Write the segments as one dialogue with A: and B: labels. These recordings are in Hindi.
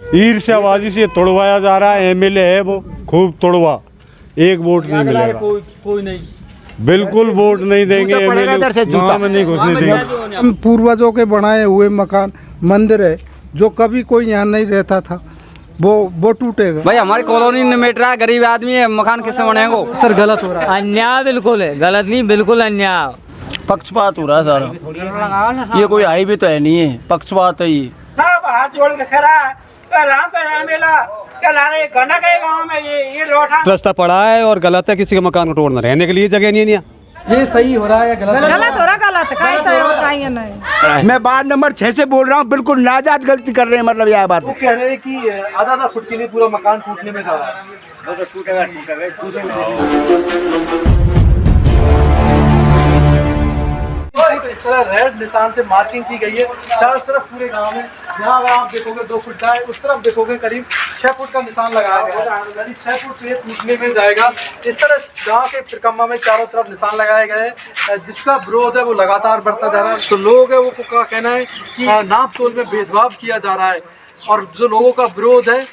A: ईर्ष्याबाजी से तोड़वाया जा रहा है। एमएलए है वो खूब तोड़वा, एक वोट नहीं मिलेगा,
B: कोई नहीं,
A: बिल्कुल वोट नहीं देंगे। जूता में नहीं घुसने देंगे।
C: पूर्वजों के बनाए हुए मकान मंदिर है, जो कभी कोई यहाँ नहीं रहता था, वो टूटेगा।
D: भाई हमारी कॉलोनी में मिट रहा है, गरीब आदमी है, मकान किससे बनेगा?
B: सर गलत हो रहा है।
E: अन्याय बिल्कुल है, गलत नहीं, बिल्कुल अन्याय।
F: पक्षपात हो रहा है सारा, ये कोई हाईवे तो है नहीं है, पक्षपात है ये।
G: सब हाथ जोड़ के खड़ा है, राम का राम मेला क्या ला रहे गन्ना के गांव में ये रोड
A: रास्ता पड़ा है और गलत है, किसी का मकान को तोड़ना, रहने के लिए जगह नहीं है।
B: ये सही हो रहा है या गलत?
H: गलत हो रहा, गलत कैसा होता है नहीं।
C: मैं वार्ड नंबर 6 से बोल रहा हूँ, बिल्कुल नाजायज गलती कर रहे हैं। मतलब यह बात
B: वो कह रहे हैं कि आधा फुट के लिए पूरा मकान टूटने में जा रहा है। इस तरह रेड निशान से मार्किंग की गई है चारों तरफ पूरे गांव में। यहाँ अगर आप देखोगे 2 फुट का है, उस तरफ देखोगे करीब 6 फुट का निशान लगाया गया है, यानी 6 फुट से टूटने में जाएगा। इस तरह गांव के परिक्रमा में चारों तरफ निशान लगाए गए हैं, जिसका विरोध है वो लगातार बढ़ता जा रहा है। तो लोग है वो का कहना है कि नाप तोल में भेदभाव किया जा रहा है, और जो लोगों का विरोध है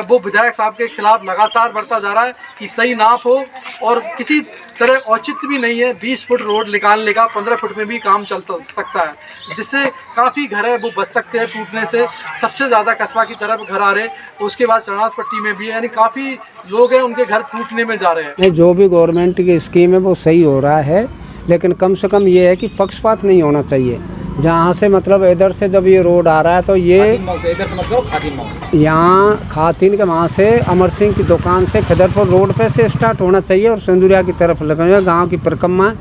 B: वो विधायक साहब के खिलाफ लगातार बढ़ता जा रहा है कि सही नाप हो, और किसी तरह औचित्य भी नहीं है 20 फुट रोड निकालने का, 15 फुट में भी काम चल सकता है, जिससे काफ़ी घर है वो बच सकते हैं टूटने से। सबसे ज़्यादा कस्बा की तरफ घर आ रहे, उसके बाद शरणार्थ पट्टी में भी है, यानी काफ़ी लोग हैं उनके घर टूटने में जा रहे हैं।
I: जो भी गवर्नमेंट की स्कीम है वो सही हो रहा है, लेकिन कम से कम ये है कि पक्षपात नहीं होना चाहिए। जहाँ से मतलब इधर से जब ये रोड आ रहा है तो ये यहाँ खातिन के वहाँ से अमर सिंह की दुकान से खिदरपुर रोड पे से स्टार्ट होना चाहिए और सिंदूरिया की तरफ लगेगा। गांव की परिक्रमा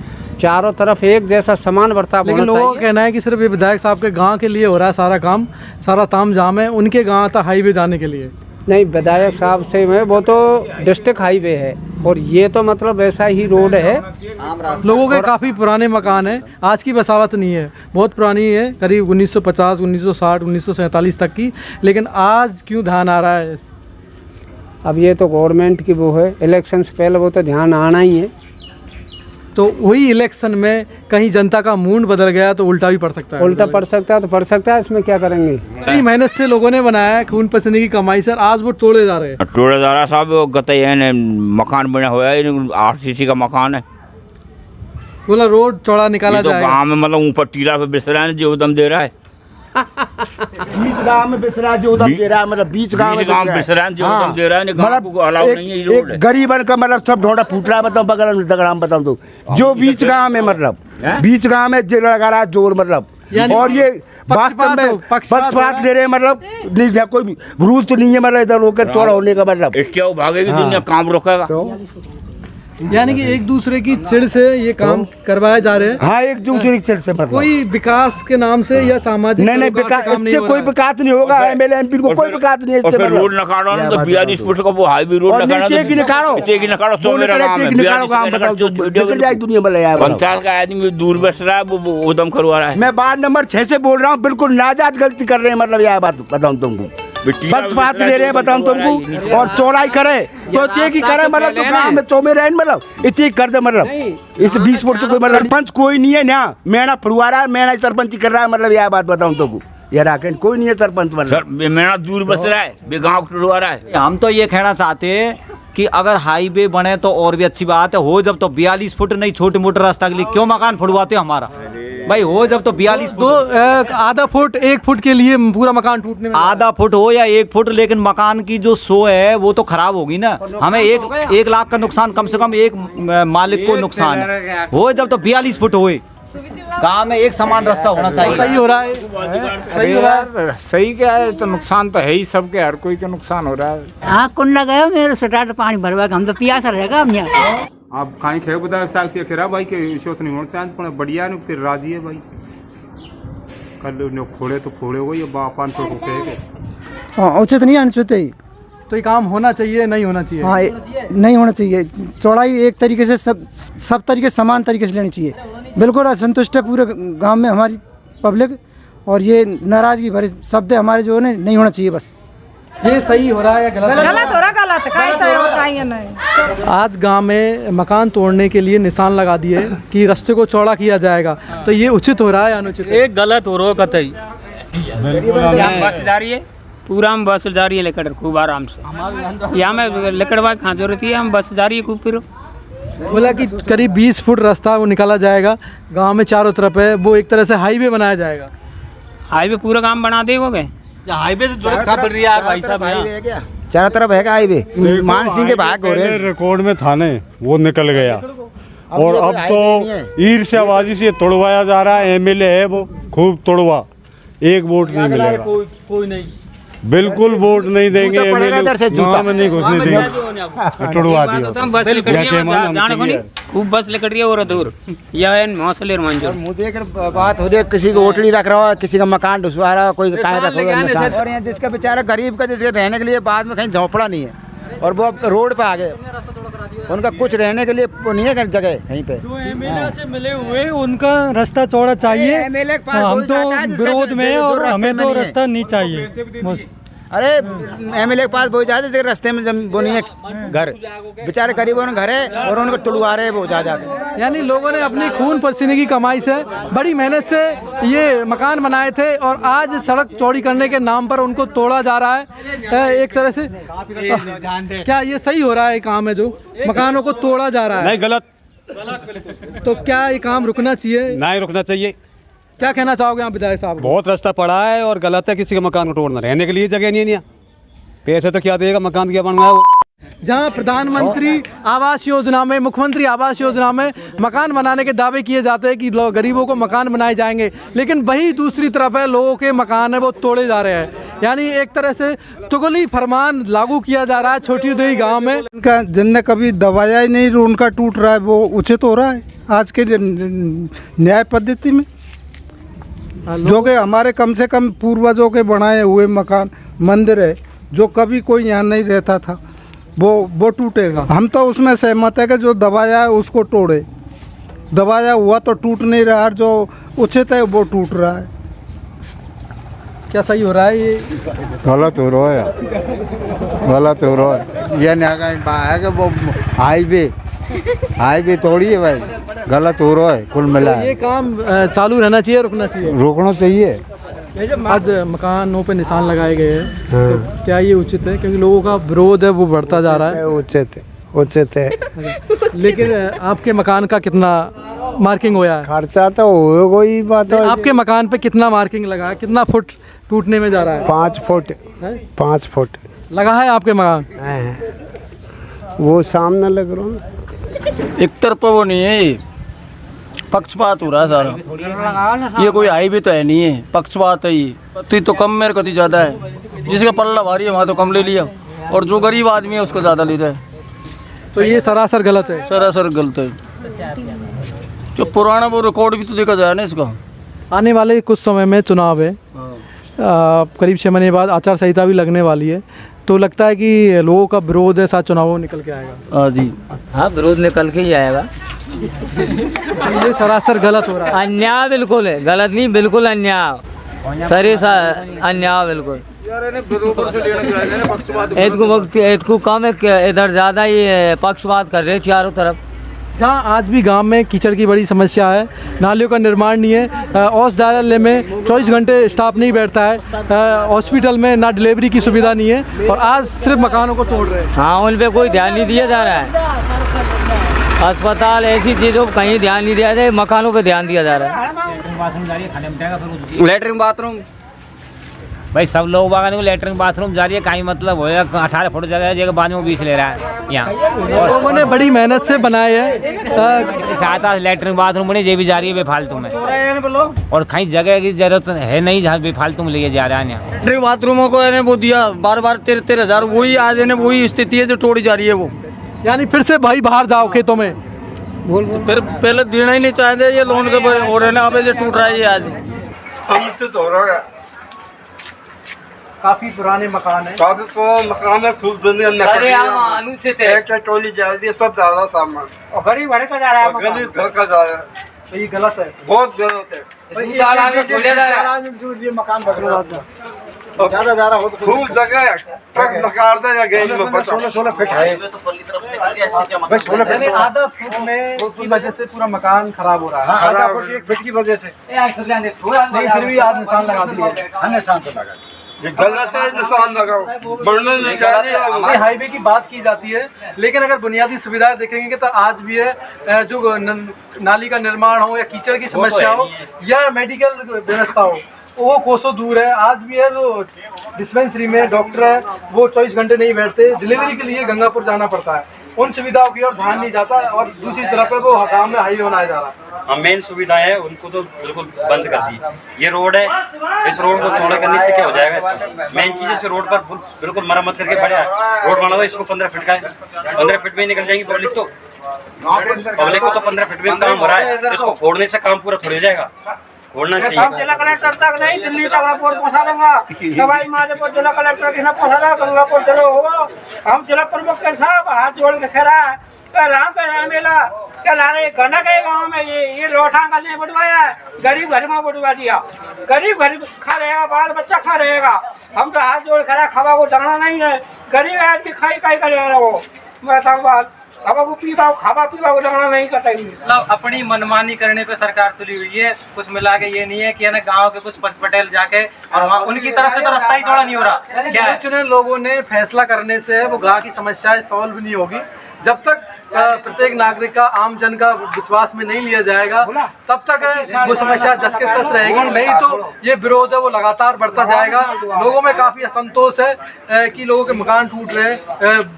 I: चारों तरफ एक जैसा समान बर्ताव होना चाहिए।
B: लोगों का कहना है कि सिर्फ ये विधायक साहब के गांव के लिए हो रहा है सारा काम, सारा ताम झाम है उनके गांव तक हाईवे जाने के लिए।
I: नहीं, विधायक साहब से में वो तो डिस्ट्रिक्ट हाईवे है और ये तो मतलब वैसा ही रोड है।
B: लोगों के काफ़ी पुराने मकान हैं, आज की बसावत नहीं है, बहुत पुरानी है, करीब 1950, 1960, 1947 तक की। लेकिन आज क्यों ध्यान आ रहा है?
I: अब ये तो गवर्नमेंट की वो है, इलेक्शन से पहले वो तो ध्यान आना ही है।
B: तो वही इलेक्शन में कहीं जनता का मूड बदल गया तो उल्टा भी पड़ सकता है।
I: उल्टा पड़ सकता है तो पड़ सकता है, इसमें क्या करेंगे?
B: बड़ी मेहनत से लोगों ने बनाया है, खून पसीने की कमाई से, आज वो तोड़े जा रहे हैं।
J: तोड़े जा रहा साहब, गते मकान बना हुआ है, RCC का मकान है,
B: बोला रोड चौड़ा निकाला
J: तो
B: जाएगा।
J: गाँव में मतलब ऊपर टीला पे बिसरा है जो दम दे रहा है,
C: बीच गांव में बिसरा जो दम दे रहा है, मतलब बीच गांव में
J: बिसरा है जो दम दे रहा है, गाँव को अलाउ नहीं है ये रोड है।
C: गरीबन का मतलब सब ढोंडा फूट रहा है। बताओ बगल में दगड़ा में बताओ तो जो बीच गांव में मतलब बीच गांव में जो लगा रहा है जोर, मतलब और ये वास्तव में पक्षपात ले रहे हैं। मतलब नहीं, कोई रूल तो नहीं है मतलब इधर होकर चौड़ा होने का, मतलब
J: इसके भागेगी दुनिया, काम रोकेगा।
B: यानी कि एक दूसरे की चिड़ से ये काम करवाए जा रहे हैं।
C: हाँ, एक दूसरे की चिड़ से, मतलब
B: कोई विकास के नाम से या सामाजिक
C: नहीं, विकास इससे कोई विकास नहीं होगा। MLA MP को कोई विकास नहीं है।
J: रोड निकालो ना तो 42 फुट का वो हाईवे रोड निकालो तो मेरा नाम है
C: दुनिया में यार।
J: पंचायत का आदमी दूर बस रहा है, वो उदम करवा रहा है।
C: मैं वार्ड नंबर 6 से बोल रहा हूँ, बिल्कुल नाजायज गलती कर रहे हैं। मतलब यह बात बताऊँ तुमको, पक्षपात ले रहे हैं बताऊँ तुमको, और चौड़ाई करे तो एक ही करे, मतलब तो गाँव में चौमे रहे, मतलब इतनी कर दे, मतलब इस 20 फुट से कोई मतलब सरपंच कोई नहीं है ना, मेरा फड़वा रहा है, मेरा सरपंच कर रहा है। मतलब यह बात बताऊँ तुमको, ये राकेश कोई नहीं है सरपंच, मतलब
J: मेरा दूर बस रहा है, गाँव टुटवा रहा है।
D: हम तो ये कहना चाहते हैं कि अगर हाईवे बने तो और भी अच्छी बात है, हो जब तो 42 फुट नहीं, छोटे मोटे रास्ता के लिए क्यों मकान फुड़वाते हो हमारा? भाई हो जब तो 42
B: तो आधा फुट 1 फुट के लिए पूरा मकान टूटने में,
D: आधा फुट हो या 1 फुट, लेकिन मकान की जो शो है वो तो खराब होगी ना। हमें 1 लाख का नुकसान, कम से कम एक मालिक को नुकसान हो जब तो 42 फुट होए। गाँव में एक समान रास्ता होना चाहिए।
B: सही हो रहा है, सही हो रहा है।
F: सही क्या है, तो नुकसान तो है ही, सबके हर कोई का नुकसान हो रहा है।
H: हाँ, कुंडा गया मेरे स्टार्ट पानी भरवा के, हम तो पियासा रहेगा हम यहाँ।
A: आप कहीं खे बता साग से खेरा भाई के विश्वास नहीं होना चाहिए, पण बढ़िया ने फिर राजी है भाई, कल ने खोले तो खोले हो, ये बापान तो रुके
C: हाँ, उचित नहीं अनुचित है।
B: तो ये काम होना चाहिए, नहीं होना चाहिए?
C: हाँ, नहीं होना चाहिए। चौड़ाई एक तरीके से सब तरीके समान तरीके से लेनी चाहिए। बिल्कुल असंतुष्ट है पूरे गांव में हमारी पब्लिक, और ये नाराजगी भरे शब्द हमारे जो है नहीं होना चाहिए। बस
B: ये सही हो रहा है या गलत?
H: गलत हो रहा, गलत कैसा होता है नहीं।
B: आज गांव में मकान तोड़ने के लिए निशान लगा दिए कि रास्ते को चौड़ा किया जाएगा, तो ये उचित हो रहा है या अनुचित?
D: एक गलत हो रहा है कतई।
J: बस जा रही है
G: पूरा हम बस जा रही है लेकर खूब आराम से। यहाँ में लकड़वा कहाँ जरूरत है, हम बस जा रही है खूब फिर।
B: बोला कि करीब 20 फुट रास्ता वो निकाला जाएगा, गांव में चारों तरफ है, वो एक तरह से हाईवे बनाया जाएगा।
G: हाईवे पूरा काम बना देगा
D: हाईवे से जरूरत कहाँ पड़ रही है भाई साहब?
C: चारों तरफ है हाईवे, मान सिंह के भाग हो रहे
A: रिकॉर्ड में था ने वो निकल गया, और अब तो ईर्ष्याबाजी से तोड़वाया जा रहा है। एमएलए है वो खूब तोड़वा, एक वोट नहीं मिलेगा,
D: कोई नहीं,
A: बिल्कुल वोट नहीं देंगे, जूता में नहीं घुसने देंगे, तोड़वा दिया।
G: खूब बस लकड़ रही है और दूर या मौसले
C: मुँह देख बात हो रही है, किसी को ओटली रख रहा है, किसी का मकान ढुसवा रहा है, कोई कहीं रख रहा है। और यहाँ जिसका बेचारा गरीब का जिसके रहने के लिए बाद में कहीं झोंपड़ा नहीं है, और वो अब रोड पे आ गए, उनका कुछ रहने के लिए नहीं है जगह कहीं पे।
B: जो एमएलए से मिले हुए उनका रास्ता चौड़ा चाहिए, हम तो विरोध में, और हमें तो रास्ता नहीं चाहिए।
C: अरे एमएलए के पास वो जाते थे, रास्ते में वो नहीं है घर, बेचारे गरीबों ने घर है और उनको तुड़वा रहे वो जा जाके।
B: यानी लोगों ने अपनी खून पसीने की कमाई से बड़ी मेहनत से ये मकान बनाए थे, और आज सड़क चौड़ी करने के नाम पर उनको तोड़ा जा रहा है एक तरह से। क्या ये सही हो रहा है काम है, जो मकानों को तोड़ा जा रहा है?
A: नहीं, गलत।
B: तो क्या ये काम रुकना चाहिए?
A: नहीं रुकना चाहिए।
B: क्या कहना चाहोगे आप विधायक साहब?
A: बहुत रास्ता पड़ा है और गलत है, किसी के मकान को तोड़ना, रहने के लिए जगह नहीं है, पैसे तो क्या देगा, मकान क्या बनवाया वो।
B: जहां प्रधानमंत्री आवास योजना में, मुख्यमंत्री आवास योजना में मकान बनाने के दावे किए जाते हैं कि गरीबों को मकान बनाए जाएंगे, लेकिन वही दूसरी तरफ है, लोगों के मकान है वो तोड़े जा रहे हैं। यानी एक तरह से तुगली फरमान लागू किया जा रहा है छोटी उदयी गांव में।
K: उनका जिनने कभी दबाया ही नहीं, उनका टूट रहा है, वो उचित हो रहा है आज के न्याय पद्धति में, जो कि हमारे कम से कम पूर्वजों के बनाए हुए मकान मंदिर है, जो कभी कोई यहाँ नहीं रहता था, वो टूटेगा। हम तो उसमें सहमत है कि जो दबाया है उसको तोड़े, दबाया हुआ तो टूट नहीं रहा, जो उचित है वो टूट रहा है।
B: क्या सही हो रहा है? ये
K: गलत हो रहा है, गलत हो रहा है। ये है कि वो हाईवे तोड़ी है भाई, गलत हो रहा है कुल मिला।
B: ये काम चालू रहना चाहिए, रुकना चाहिए?
K: रोकना चाहिए।
B: आज मकानों पे निशान लगाए गए हैं, तो क्या ये उचित है? क्योंकि लोगों का विरोध है वो बढ़ता जा रहा है।
K: उचित है।
B: लेकिन आपके मकान का कितना मार्किंग हुआ है?
K: खर्चा तो होगा ही बात है।
B: आपके मकान पे कितना मार्किंग लगा है? कितना फुट टूटने में जा रहा है?
K: 5 फुट। 5 फुट
B: लगा है आपके मकान?
K: वो सामने लग रहा है,
F: एक तरफा वो नहीं है, ये पक्षपात हो रहा है सारा। ये कोई हाईवे तो है नहीं है, पक्षपात है ये। कति तो कम में कति ज़्यादा है, जिसका पल्ला भारी है वहाँ तो कम ले लिया, और जो गरीब आदमी है उसको ज़्यादा ले रहा है।
B: तो ये सरासर गलत है,
F: सरासर गलत है। जो पुराना वो रिकॉर्ड भी तो देखा जाए ना इसका।
B: आने वाले कुछ समय में चुनाव है, करीब 6 महीने बाद आचार संहिता भी लगने वाली है, तो लगता है कि लोगों का विरोध है साथ चुनाव निकल के आएगा?
F: हाँ जी,
E: हाँ विरोध निकल के ही आएगा।
B: ये सरासर गलत हो रहा है।
E: अन्याय बिल्कुल है, गलत नहीं, बिल्कुल अन्याय, सरे सा अन्याय बिल्कुल। इतको कम है, इधर ज़्यादा ये पक्षपात कर रहे हैं चारों तरफ।
B: जहाँ आज भी गांव में कीचड़ की बड़ी समस्या है, नालियों का निर्माण नहीं है, औषधालय में 24 घंटे स्टाफ नहीं बैठता है, हॉस्पिटल में ना डिलीवरी की सुविधा नहीं है, और आज सिर्फ मकानों को तोड़ रहे हैं।
E: हाँ, उन पे कोई ध्यान नहीं दिया जा रहा है। अस्पताल ऐसी चीज़ों पर कहीं ध्यान नहीं दिया जाए, मकानों पे ध्यान दिया जा रहा है।
D: लेटरिन बाथरूम भाई सब लोग बागान को लेटरिन बाथरूम जा रही है, कहीं मतलब हो 18 फुट जगह जगह बाद में 20 ले रहा है यहाँ।
B: और लोगों ने बड़ी मेहनत से बनाए हैं,
D: साथ लेटरिन बाथरूम बने, ये भी जा रही है बेफालतू में, और कहीं जगह की जरूरत है नहीं जहाँ बेफालतू में ले जा रहा है यहाँ।
F: लेटरिन बाथरूमों को वो दिया बार 13,000, वही आज वही स्थिति है जो तोड़ी जा रही है वो।
B: यानी फिर से भाई बाहर जाओ खेतों में,
F: फिर पहले देना ही नहीं चाहते, ये लोन के हो रहे ना, अब टूट रहा है ये आज।
B: काफी पुराने मकान है,
K: काफी तो मकान है, खूब दुनिया टोली जा रही है, सब ज्यादा सामान,
G: और गरीब घर का जा रहा है,
K: गरीब घर का जा रहा है।
B: तो ये गलत है,
K: बहुत गलत है।
B: मकान
K: ज्यादा जा रहा हो तो खूब जगह ट्रक नकारता या गैस में 16 फीट है,
B: आधा फुट में की वजह से पूरा मकान खराब हो रहा है।
K: आधा फुट 1 फीट की वजह से
B: नहीं, फिर भी आज निशान लगा दिए।
K: निशान तो लगा
B: गलत है, निशान लगाओ, बढ़ने नहीं चाहिए। हाईवे की बात की जाती है, लेकिन अगर बुनियादी सुविधाएं देखेंगे तो आज भी है, जो नाली का निर्माण हो या कीचड़ की समस्या हो या मेडिकल व्यवस्था हो, वो कोसों दूर है। आज भी है जो डिस्पेंसरी में डॉक्टर है वो 24 घंटे नहीं बैठते, डिलीवरी के लिए गंगापुर जाना पड़ता है। उन सुविधाओं की ओर ध्यान नहीं जाता और दूसरी तरफ है वो हकाम में हाईवे बनाया जा रहा है।
L: मेन सुविधाएं है उनको तो बिल्कुल बंद कर दी। ये रोड है, इस रोड को चौड़ा करने से क्या हो जाएगा? मेन चीज इस रोड पर बिल्कुल मरम्मत करके बढ़िया रोड बना दो। इसको 15 फीट का है, 15 फीट में ही निकल जाएगी पब्लिक को। पब्लिक को तो 15 फीट में काम हो रहा है, इसको फोड़ने से काम पूरा थोड़ी हो जाएगा। होना चाहिए।
G: हम जिला कलेक्टर तक नहीं, दिल्ली तक रिपोर्ट पहुंचा दूंगा। दवाई माधोपुर जिला कलेक्टर के ना पहुंचा, गंगापुर चलो होगा। हम जिला प्रमुख के साहब हाथ जोड़ के खड़ा है, राम का राम मेला क्या ला रहे गन्ना के गाँव में ये रोटा का नहीं बढ़वाया, गरीब घर में बढ़वा दिया। गरीब घर खा रहेगा, बाल बच्चा खा रहेगा। हम तो हाथ जोड़ खड़ा, खावा को डालना नहीं है। गरीब आदमी खाई खाई करेगा वो, मैं बात खावा को पीवा, खावा पीवा को डालना नहीं कटेगी।
B: मतलब अपनी मनमानी करने पे सरकार तुली हुई है। कुछ मिला के ये नहीं है कि ना गांव के कुछ पटेल जाके और वहाँ उनकी तरफ से तो रास्ता ही चौड़ा नहीं हो रहा। क्या चुने लोगों ने फैसला करने से वो गांव की समस्याएं सॉल्व नहीं होगी। जब तक प्रत्येक नागरिक का, आम जन का विश्वास में नहीं लिया जाएगा तब तक वो समस्या जस के तस रहेगी। नहीं तो ये विरोध है वो लगातार बढ़ता जाएगा। लोगों में काफ़ी असंतोष है कि लोगों के मकान टूट रहे हैं,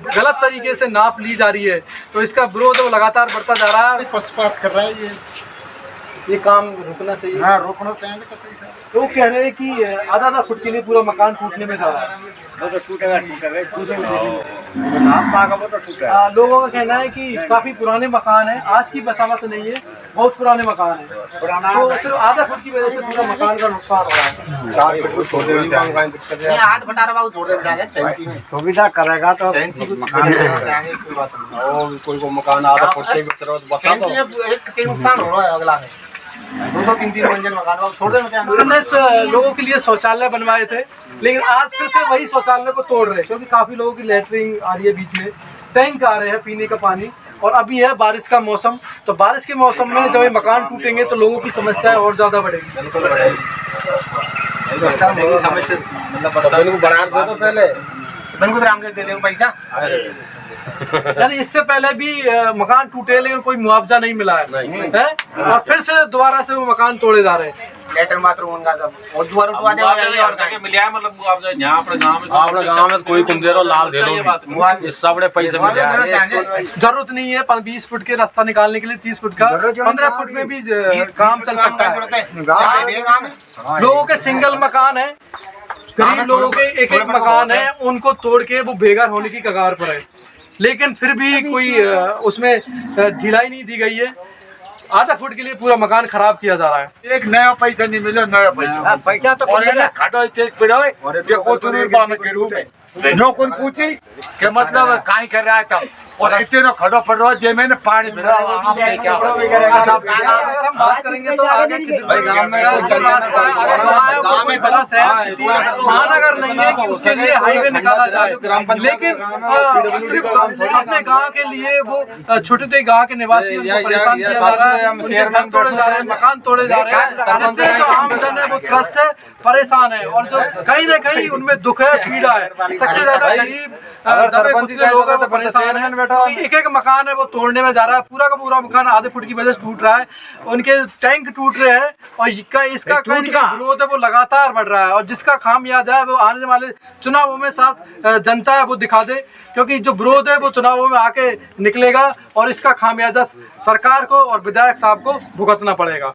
B: गलत तरीके से नाप ली जा रही है, तो इसका विरोध है वो लगातार बढ़ता जा रहा है।
K: पक्षपात कर रहा है
B: ये काम रुकना चाहिए।
K: हाँ, रोकना चाहिए।
B: तो कह रहे हैं कि आधा फुट के लिए पूरा मकान टूटने में जा रहा है। लोगों का कहना है कि काफी पुराने मकान है, आज की बसावट नहीं है, बहुत पुराने मकान है, तो सिर्फ आधा फुट की वजह से पूरा मकान का नुकसान हो रहा है।
C: सुविधा करेगा तो
F: कोई मकान आधा फुट से
K: नुकसान हो रहा है। अगला है 2-3 मंजिल मकान छोड़ दे।
B: उन्होंने लोगों के लिए शौचालय बनवाए थे, लेकिन आज फिर से वही शौचालय को तोड़ रहे हैं, क्योंकि काफी लोगों की लैटरिन आ रही है, बीच में टैंक आ रहे हैं पीने का पानी। और अभी है बारिश का मौसम, तो बारिश के मौसम में जब ये मकान टूटेंगे तो लोगों की समस्याएं और ज्यादा बढ़ेगी।
K: पैसा
B: यानी इससे पहले भी मकान टूटे लेकिन कोई मुआवजा नहीं मिला है, और फिर से दोबारा से वो मकान तोड़े जा रहे हैं।
K: लेटर मात्र उनका सब और दोबारा उठवा देगा और क्या मिला है। मतलब मुआवजा यहाँ अपने गांव में कोई कुम दे दो, लाल दे दो, इस सब पैसे मिल जाए।
B: जरूरत नहीं है 20 फुट के रास्ता निकालने के लिए 30 फुट का, 15 फुट में भी काम चल सकता है। लोगों के सिंगल मकान है, गरीब लोगों के एक एक मकान है, उनको तोड़ के वो बेघर होने की कगार पर है, लेकिन फिर भी कोई उसमें ढिलाई नहीं दी गई है। आधा फुट के लिए पूरा मकान खराब किया जा रहा है।
K: एक नया पैसा नहीं मिला, नया पैसा तो खाटो के रूप में नो कौन पूछी के मतलब काई कर रहा है तब, और इतने खड़ो पड़ रहा है मैंने पानी मिला।
B: अगर हम बात करेंगे तो आगे गांव में जो रास्ता है बड़ा शहर महानगर नहीं है कि उसके लिए हाईवे निकाला जाए, लेकिन सिर्फ अपने गांव के लिए वो छोटे छोटे गांव के निवासी उनको परेशान किया जा रहा है, उनके घर तोड़े जा रहे हैं, मकान तोड़े जा रहे हैं, जिससे जो आम जन है वो त्रस्त है, परेशान है, और जो कहीं ना कहीं उनमें दुख है, पीड़ा है। सबसे ज्यादा गरीब दबे कुचले लोग हैं तो परेशान है। एक एक मकान है वो तोड़ने में जा रहा है, पूरा का पूरा मकान आधे फुट की वजह से टूट रहा है, उनके टैंक टूट रहे हैं, और इसका विरोध है वो लगातार बढ़ रहा है। और जिसका खामियाजा है वो आने वाले चुनावों में साथ जनता है वो दिखा दे, क्योंकि जो विरोध है वो चुनावों में आके निकलेगा और इसका खामियाजा सरकार को और विधायक साहब को भुगतना पड़ेगा।